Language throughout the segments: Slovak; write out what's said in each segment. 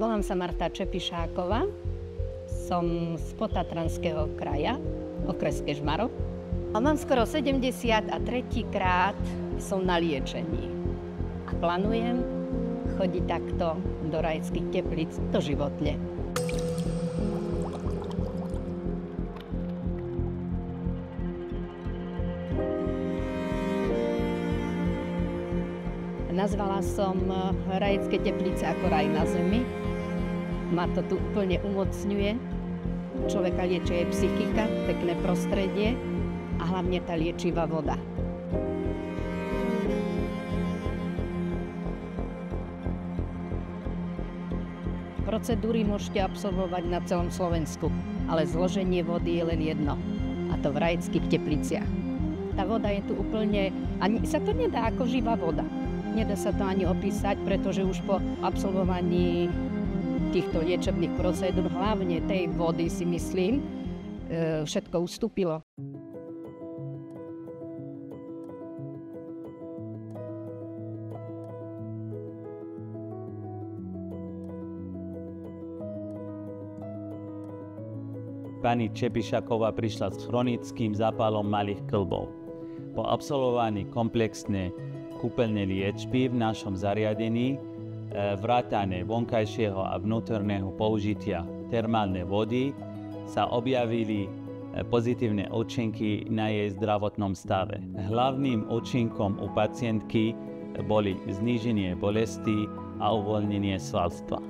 Volám sa Marta Čepišáková, som z Potatranského kraja, okres Kežmarok. A mám skoro 70 a tretíkrát som na liečení. A plánujem chodiť takto do Rajeckých Teplíc doživotne. Nazvala som Rajecké Teplice ako raj na zemi. Ma to tu úplne umocňuje. Človeka lieči aj psychika, pekné prostredie a hlavne tá liečivá voda. Procedúry môžete absolvovať na celom Slovensku, ale zloženie vody je len jedno, a to v Rajeckých Tepliciach. Tá voda je tu úplne, ani sa to nedá ako živá voda. Nedá sa to ani opísať, pretože už po absolvovaní týchto liečebných procedúr, hlavne tej vody, si myslím, všetko ustúpilo. Pani Čepišáková prišla s chronickým zápalom malých kĺbov. Po absolvovaní komplexnej kúpeľnej liečby v našom zariadení, vrátane vonkajšieho a vnútorného použitia termálnej vody, sa objavili pozitívne účinky na jej zdravotnom stave. Hlavným účinkom u pacientky boli zníženie bolesti a uvoľnenie svalstva.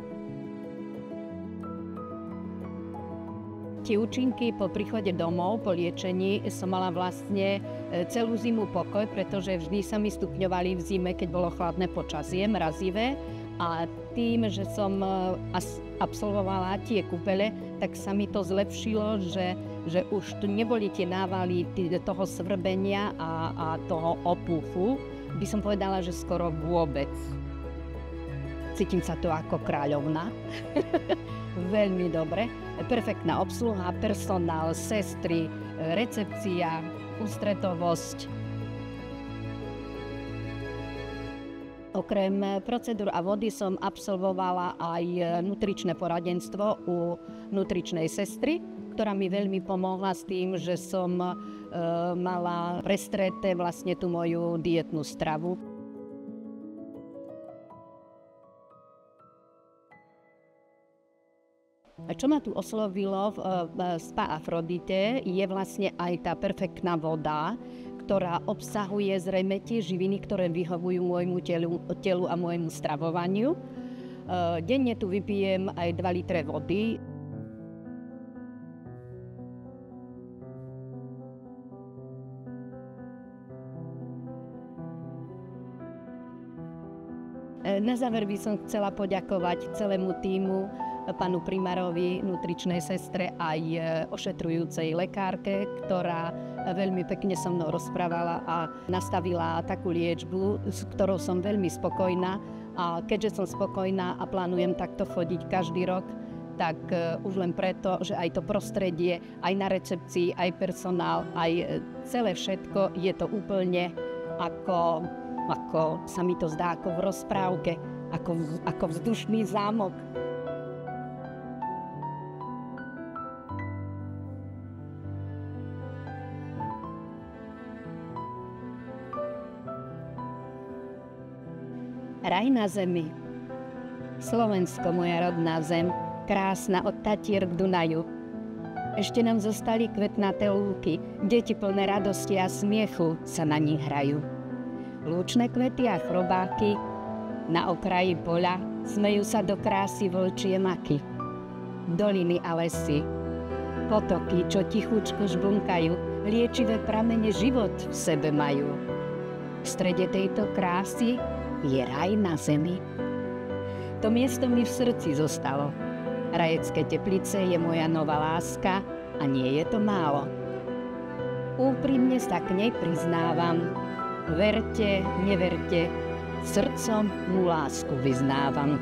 Tie účinky po príchode domov, po liečení, som mala vlastne celú zimu pokoj, pretože vždy sa mi stupňovali v zime, keď bolo chladné počasie, mrazivé. A tým, že som absolvovala tie kúpele, tak sa mi to zlepšilo, že už tu neboli tie návaly toho svrbenia a toho opuchu. By som povedala, že skoro vôbec. Cítim sa tu ako kráľovna. Veľmi dobre. Perfektná obsluha, personál, sestry, recepcia, ústretovosť. Okrem procedúr a vody som absolvovala aj nutričné poradenstvo u nutričnej sestry, ktorá mi veľmi pomohla s tým, že som mala prestreté vlastne tú moju dietnú stravu. Čo ma tu oslovilo v Spa Afrodite, je vlastne aj tá perfektná voda, ktorá obsahuje zrejme tie živiny, ktoré vyhovujú môjmu telu a môjmu stravovaniu. Denne tu vypijem aj 2 litre vody. Na záver by som chcela poďakovať celému tímu, pánu primárovi, nutričnej sestre aj ošetrujúcej lekárke, ktorá veľmi pekne so mnou rozprávala a nastavila takú liečbu, s ktorou som veľmi spokojná. A keďže som spokojná a plánujem takto chodiť každý rok, tak už len preto, že aj to prostredie, aj na recepcii, aj personál, aj celé všetko je to úplne ako sa mi to zdá, ako v rozprávke, ako vzdušný zámok. Raj na zemi. Slovensko, moja rodná zem, krásna od Tatier k Dunaju. Ešte nám zostali kvetnaté lúky, deti plné radosti a smiechu sa na nich hrajú. Lúčne kvety a chrobáky, na okraji poľa smejú sa do krásy vlčie maky. Doliny a lesy, potoky, čo tichúčko žbunkajú, liečivé pramene život v sebe majú. V strede tejto krásy je raj na zemi. To miesto mi v srdci zostalo. Rajecké Teplice je moja nová láska a nie je to málo. Úprimne sa k nej priznávam. Verte, neverte, srdcom mu lásku vyznávam.